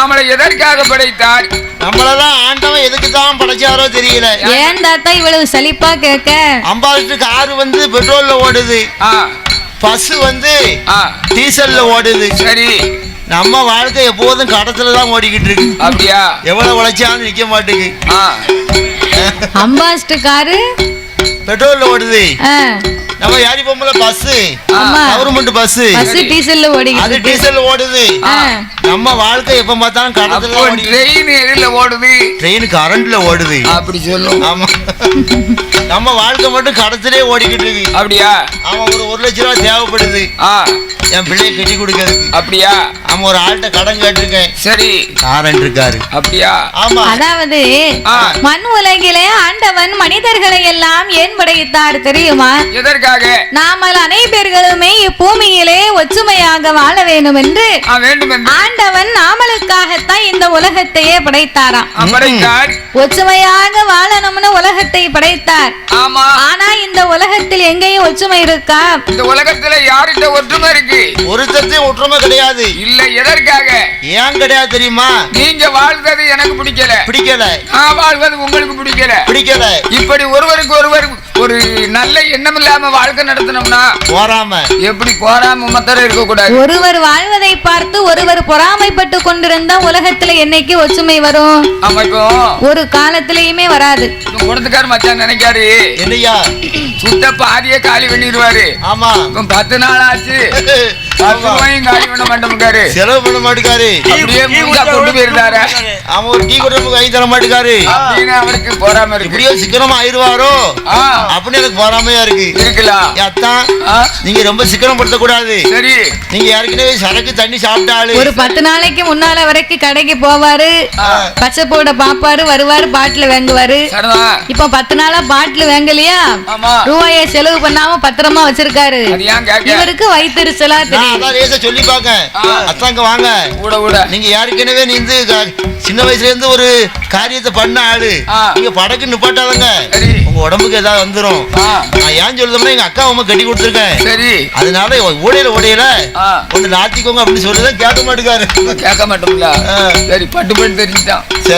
நம்மளை எதற்காக படைத்தார்? நம்மளெல்லாம் ஆண்டவன் எதுக்கு தான் படைச்சாரோ தெரியல. ஏன் தாத்தா இவ்வளவு சலிப்பா கேட்க? அம்பாளுக்கு காரு வந்து பெட்ரோல்ல ஓடுது, பஸ் வந்து டீசல்ல ஓடுது. சரி, நம்ம வாழ்க்கை எப்போதும் கடத்துல தான் ஓடிக்கிட்டு இருக்கு. அப்படியா? எவ்வளவு உழைச்சாலும் நிக்க மாட்டேங்குது. அம்பாஸ்ட் காரு பெட்ரோல்ல ஓடுது, நம்ம யாரி பொம்பளை பஸ் கவர்மெண்ட் பஸ் டீசல்ல ஓடுது. அது டீசல்ல ஓடுது. நம்ம வாழ்க்கை எப்ப பார்த்தாலும் கடத்துல ட்ரெயின் எதுல ஓடுது? ட்ரெயின் கரண்ட்ல ஓடுது. அப்படி சொல்லும். ஆமா, நம்ம வாழ்க்கை மட்டும் கடத்திலே ஓடிக்கிட்டு இருக்கு. அப்படியா? ஆமா, ஒரு 1 லட்சம் ரூபாய் தேவைப்படுது என் பிள்ளைய கட்டி கொடுக்கறதுக்கு. அப்படியா? ஆமா, ஒரு ஆள்கிட்ட கடன் கேட்டிருக்கேன். சரி, காரன் இருக்காரு. அப்படியா? ஆமா, அதாவது மண் உலகிலே ஆண்டவன் மனிதர்களை எல்லாம் ஏன் படைத்தார் தெரியுமா? எதற்காக? நாமல் அனைவர்களுமே இப்பூமியிலே ஒற்றுமையாக வாழ வேண்டும் என்று ஆண்டவன் நாமளுக்காகத்தான் இந்த உலகத்தையே படைத்தாராம். ஒற்றுமையாக வாழணும்னு உலகத்தை படைத்தார். ஆனா இந்த உலகத்தில் எங்கேயும் ஒற்றுமை இருக்கா? இந்த உலகத்துல யாருக்கிட்ட ஒற்றுமை இருக்கு? ஒருத்தத்தையும் ஒற்றுமை கிடையாது. இல்ல, எதற்காக? ஏன் கிடையாது தெரியுமா? நீங்க வாழ்வது எனக்கு பிடிக்கல, நான் வாழ்வது உங்களுக்கு பிடிக்கல. இப்படி ஒருவருக்கு ஒருவர் ஒரு நல்ல எண்ணம் இல்லாம வாழ்க்கை நடத்தணும்னா போராம எப்படி? போராம மத்தர இருக்க கூடாது. ஒருவர் வாழ்வதை பார்த்து ஒருவர் பொறாமைப்பட்டு கொண்டிருந்தா உலகத்துல என்னைக்கு ஒற்றுமை வரும்? ஒரு காலத்திலயுமே வராது. குடத்துக்கார மச்சான் நினைக்காரு, என்னையா சுத்த பாதிய காலி பண்ணிடுவாரு. ஆமா, 10 நாள் ஆச்சு, 10 ரூபாயும் காலி பண்ண மாட்டேங்காரு, செலவு பண்ண மாட்டேங்காரு. அப்படியே முழுசா கொண்டு போயிருந்தாரு. அவன் ஒரு டீ குடிப்பு கை தர மாட்டேங்காரு அப்படின்னு அவருக்கு போறாம இருக்கு. இப்படியோ சிக்கனமா ஆயிடுவாரோ அப்படின்னு எனக்கு போறாமையா இருக்கலாம். அத்தான், நீங்க ரொம்ப சிக்கனப்படுத்த கூடாது. சரி, நீங்க ஏற்கனவே சரக்கு தண்ணி சாப்பிட்டாலும் ஒரு 10 நாளைக்கு முன்னால வரைக்கும் கடைக்கு போவாரு, பச்சை போட பாப்பாரு, வருவாரு, பாட்டில் வாங்குவாரு. இப்ப 10 நாளா பாட்டில் வாங்கலையா, ரூபாயை செலவு பண்ணாம பத்திரமா வச்சிருக்காரு. இவருக்கு வயிற்றுச்சலா தெரியும். சொல்லி பாக்க அத்தாங்க வாங்க, நீங்க ஏற்கனவே நீந்து சின்ன வயசுல இருந்து ஒரு காரியத்தை பண்ண ஆளு, நீங்க படக்கு நிப்பாட்டாதங்க, உங்க உடம்புக்கு ஏதாவது வந்துரும். நான் ஏன் சொல்லுதோம்னா எங்க அக்கா அம்மா கட்டி கொடுத்துருக்கேன். சரி, அதனால ஓடையில ஒண்ணு நாத்திக்கோங்க அப்படின்னு சொல்லுதான் கேட்க மாட்டேங்காரு. கேட்க மாட்டோம்ல. சரி, பட்டு தெரிஞ்சுட்டான்.